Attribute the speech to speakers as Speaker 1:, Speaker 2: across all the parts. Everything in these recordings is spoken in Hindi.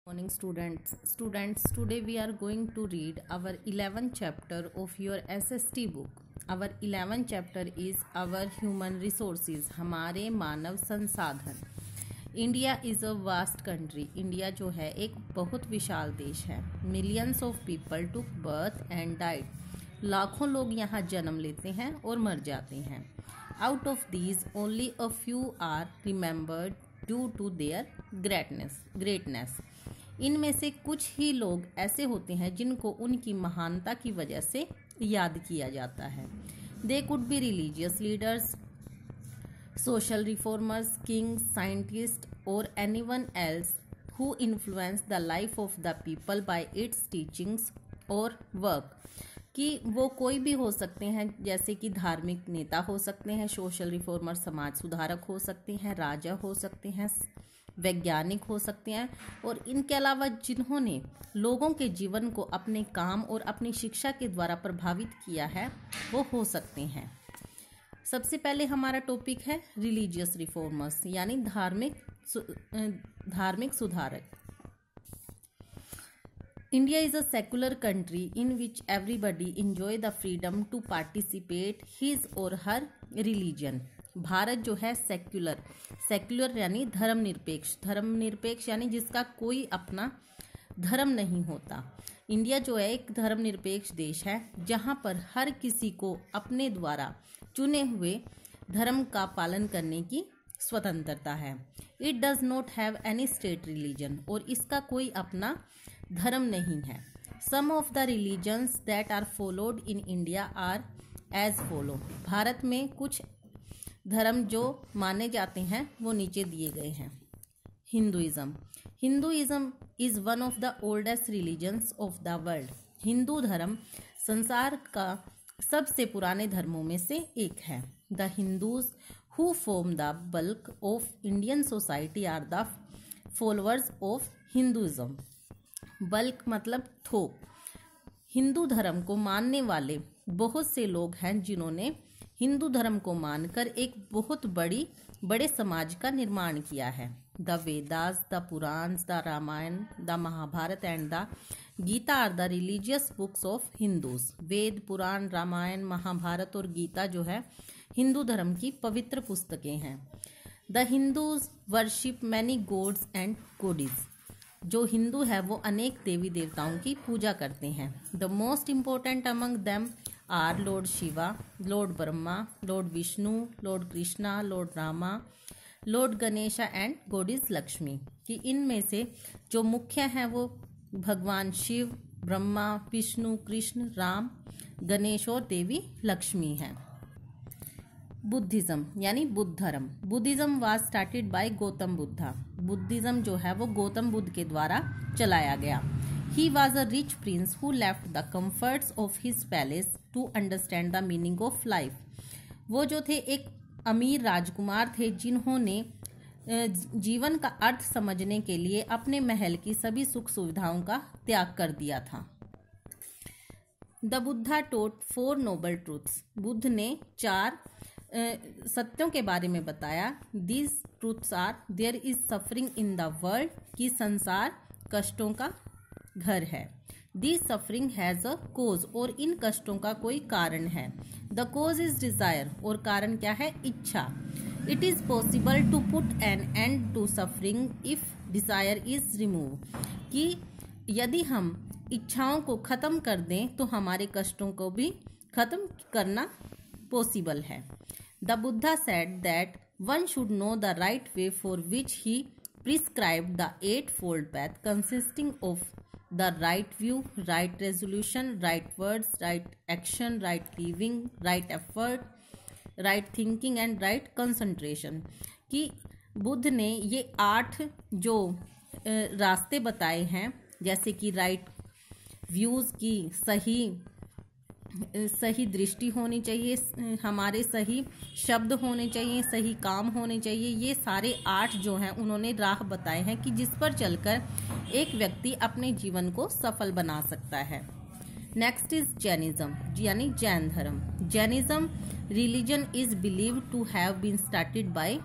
Speaker 1: Morning students, today we are going to read our 11th chapter of your SST book. Our 11th chapter is our human resources, हमारे मानव संसाधन. India is a vast country. India जो है एक बहुत विशाल देश है. Millions of people took birth and died. लाखों लोग यहाँ जन्म लेते हैं और मर जाते हैं. Out of these only a few are remembered due to their greatness. इनमें से कुछ ही लोग ऐसे होते हैं जिनको उनकी महानता की वजह से याद किया जाता है. They could be religious leaders, social reformers, kings, scientists, or anyone else who influence the life of the people by its teachings or work. कि वो कोई भी हो सकते हैं, जैसे कि धार्मिक नेता हो सकते हैं, सोशल रिफॉर्मर समाज सुधारक हो सकते हैं, राजा हो सकते हैं, वैज्ञानिक हो सकते हैं, और इनके अलावा जिन्होंने लोगों के जीवन को अपने काम और अपनी शिक्षा के द्वारा प्रभावित किया है वो हो सकते हैं. सबसे पहले हमारा टॉपिक है रिलीजियस रिफॉर्मर्स, यानी धार्मिक सुधारक. India is a secular country in which everybody enjoy the freedom to participate his or her religion. Bharat जो है सेक्युलर यानी धर्मनिरपेक्ष यानी जिसका कोई अपना धर्म नहीं होता. इंडिया जो है एक धर्मनिरपेक्ष देश है जहाँ पर हर किसी को अपने द्वारा चुने हुए धर्म का पालन करने की स्वतंत्रता है. It does not have any state religion, और इसका कोई अपना धर्म नहीं है. Some of the religions that are followed in India are as follow. Bharat में कुछ धर्म जो माने जाते हैं वो नीचे दिए गए हैं. Hinduism is one of the oldest religions of the world. Hindu धर्म संसार का सबसे पुराने धर्मों में से एक है. The Hindus who form the bulk of Indian society are the followers of Hinduism. Bulk मतलब थोक. हिंदू धर्म को मानने वाले बहुत से लोग हैं जिन्होंने हिंदू धर्म को मानकर एक बहुत बड़े समाज का निर्माण किया है. The Vedas, the Puranas, the Ramayana, the Mahabharata and the Gita are the religious books of Hindus. Veda, Purana, Ramayana, Mahabharata और गीता जो है हिंदू धर्म की पवित्र पुस्तकें हैं. The Hindus worship many gods and goddess. जो हिंदू है वो अनेक देवी देवताओं की पूजा करते हैं. The most important among them are Lord Shiva, Lord Brahma, Lord Vishnu, Lord Krishna, Lord Rama, Lord Ganesha and goddess Lakshmi. कि इनमें से जो मुख्य हैं वो भगवान शिव, ब्रह्मा, विष्णु, कृष्ण, राम, गणेश और देवी लक्ष्मी हैं. बुद्धिज्म यानी बुद्ध धर्म. Buddhism was started by Gautam Buddha. Buddhism जो है वो गौतम बुद्ध के द्वारा चलाया गया. He was a rich prince who left the comforts of his palace to understand the meaning of life. वो जो थे एक अमीर राजकुमार थे जिन्होंने जीवन का अर्थ समझने के लिए अपने महल की सभी सुख सुविधाओं का त्याग कर दिया था. The Buddha taught 4 noble truths. Buddha ने 4 सत्यों के बारे में बताया. These truths are there is suffering in the world, कि संसार कष्टों का घर है. This suffering has a cause, और इन कष्टों का कोई कारण है. द कोज इज डिजायर, और कारण क्या है? इच्छा. It is possible to put an end to suffering if desire is remove. कि यदि हम इच्छाओं को खत्म कर दें तो हमारे कष्टों को भी खत्म करना पॉसिबल है. The Buddha said that one should know the right way for which he prescribed the 8-fold path consisting of the right view, right resolution, right words, right action, right living, right effort, right thinking and right concentration. कि बुद्ध ने ये 8 जो रास्ते बताए हैं, जैसे कि राइट व्यूज की सही दृष्टि होनी चाहिए, हमारे सही शब्द होने चाहिए, सही काम होने चाहिए. ये सारे 8 जो हैं उन्होंने राह बताए हैं कि जिस पर चलकर एक व्यक्ति अपने जीवन को सफल बना सकता है. नेक्स्ट इज जैनिज्म यानी जैन धर्म. Jainism religion is believed to have been started by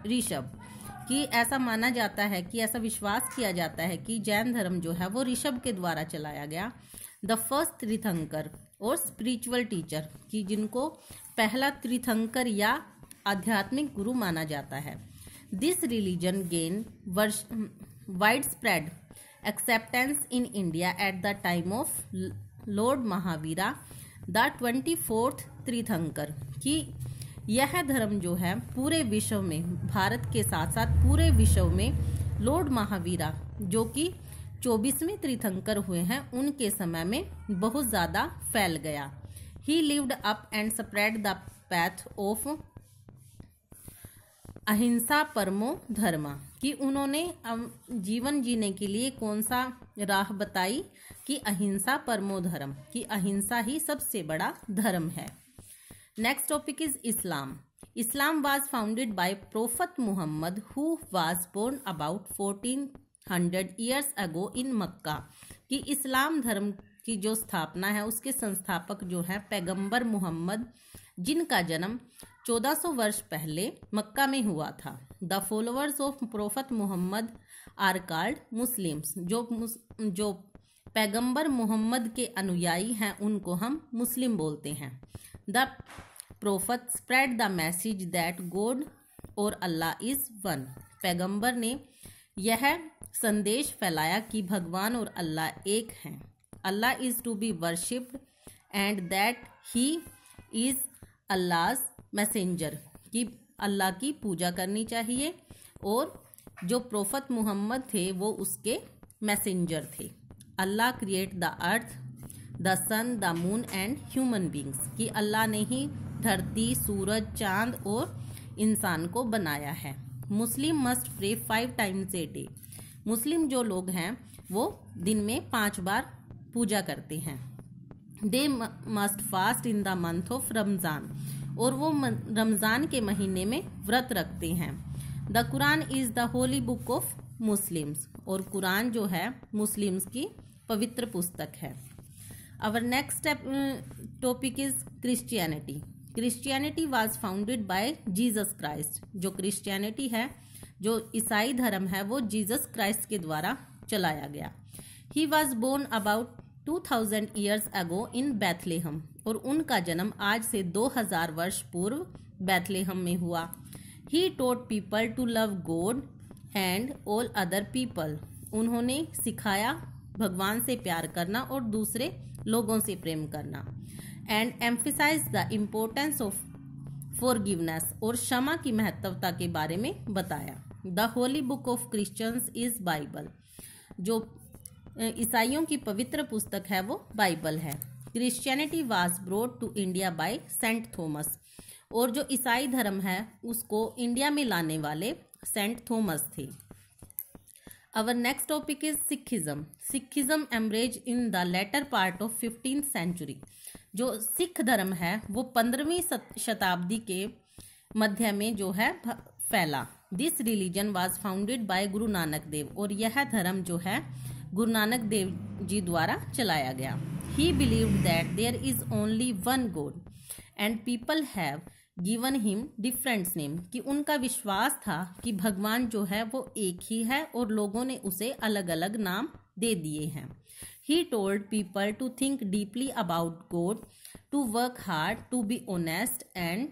Speaker 1: Rishabh. कि ऐसा माना जाता है कि ऐसा विश्वास किया जाता है कि जैन धर्म जो है वो ऋषभ के द्वारा चलाया गया। द फर्स्ट तीर्थंकर और स्पिरिचुअल टीचर, कि जिनको पहला तीर्थंकर या आध्यात्मिक गुरु माना जाता है। This religion gain wide spread acceptance in India at the time of Lord Mahavira the 24th तीर्थंकर, कि यह धर्म जो है पूरे विश्व में, भारत के साथ साथ पूरे विश्व में लॉर्ड महावीरा जो कि 24वें तीर्थंकर हुए हैं उनके समय में बहुत ज़्यादा फैल गया। ही lived up and spread the path of अहिंसा परमो धर्म, कि उन्होंने जीवन जीने के लिए कौन सा राह बताई कि अहिंसा परमो धर्म, कि अहिंसा ही सबसे बड़ा धर्म है। Next topic is Islam. Islam was founded by prophet Muhammad who was born about 1400 years ago in Mecca, कि इस्लाम धर्म की जो स्थापना है उसके संस्थापक जो है पैगंबर मुहम्मद, जिनका जन्म 1400 वर्ष पहले मक्का में हुआ था। The followers of prophet Muhammad are called Muslims, जो पैगंबर मुहम्मद के अनुयायी हैं उनको हम मुस्लिम बोलते हैं। The prophet spread the message that God or Allah is one, पैगंबर ने यह संदेश फैलाया कि भगवान और अल्लाह एक हैं। Allah is to be worshipped and that he is Allah's messenger, कि अल्लाह की पूजा करनी चाहिए और जो प्रोफेट मुहम्मद थे वो उसके मैसेंजर थे। Allah create the earth the sun the moon and human beings, कि अल्लाह ने ही धरती, सूरज, चांद और इंसान को बनाया है। Muslim must pray 5 times a day, Muslim जो लोग हैं वो दिन में 5 बार पूजा करते हैं। They must fast in the month of Ramzan, और वो रमज़ान के महीने में व्रत रखते हैं। The Quran is the holy book of Muslims, और कुरान जो है मुस्लिम्स की पवित्र पुस्तक है। Our next topic is Christianity. Christianity was founded by Jesus Christ, जो क्रिश्चियनिटी है, जो ईसाई धर्म है, वो जीसस क्राइस्ट के द्वारा चलाया गया। He was born about 2000 years ago in Bethlehem, और उनका जन्म आज से 2000 वर्ष पूर्व बैथलेहम में हुआ। He taught people to love God and all other people, उन्होंने सिखाया भगवान से प्यार करना और दूसरे लोगों से प्रेम करना। And emphasise the importance of forgiveness, और क्षमा की महत्वता के बारे में बताया। The holy book of Christians is Bible, जो ईसाइयों की पवित्र पुस्तक है वो बाइबल है। Christianity was brought to India by Saint Thomas, और जो ईसाई धर्म है उसको इंडिया में लाने वाले सेंट थॉमस थे। Our next topic is Sikhism. Sikhism emerged in the latter part of 15th century, जो सिख धर्म है वो 15वीं शताब्दी के मध्य में जो है फैला। This religion was founded bye गुरु नानक देव, और यह धर्म जो है गुरु नानक देव जी द्वारा चलाया गया। He believed that there is only one God and people have given him different name, कि उनका विश्वास था कि भगवान जो है वो एक ही है और लोगों ने उसे अलग अलग नाम दे दिए हैं। He told people to think deeply about God, to work hard, to be honest and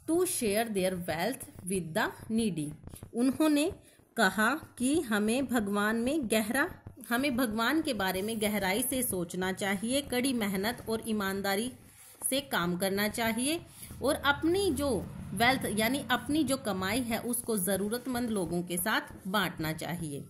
Speaker 1: to share their wealth with the needy. उन्होंने कहा कि हमें भगवान के बारे में गहराई से सोचना चाहिए, कड़ी मेहनत और ईमानदारी से काम करना चाहिए, और अपनी जो वेल्थ यानी अपनी जो कमाई है उसको ज़रूरतमंद लोगों के साथ बांटना चाहिए।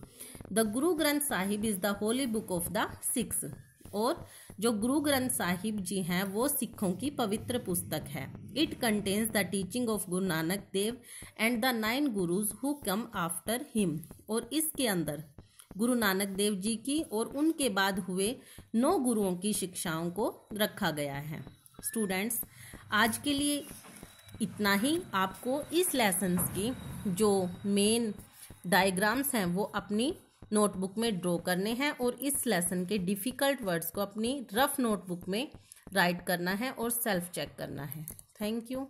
Speaker 1: The Guru Granth Sahib is the holy book of the Sikhs, और जो गुरु ग्रंथ साहिब जी हैं वो सिखों की पवित्र पुस्तक है। It contains the teaching of Guru Nanak Dev and the 9 Gurus who came after him, और इसके अंदर गुरु नानक देव जी की और उनके बाद हुए 9 गुरुओं की शिक्षाओं को रखा गया है। स्टूडेंट्स, आज के लिए इतना ही। आपको इस लेसन्स की जो मेन डायग्राम्स हैं वो अपनी नोटबुक में ड्रॉ करने हैं, और इस लेसन के डिफ़िकल्ट वर्ड्स को अपनी रफ नोटबुक में राइट करना है और सेल्फ चेक करना है। Thank you.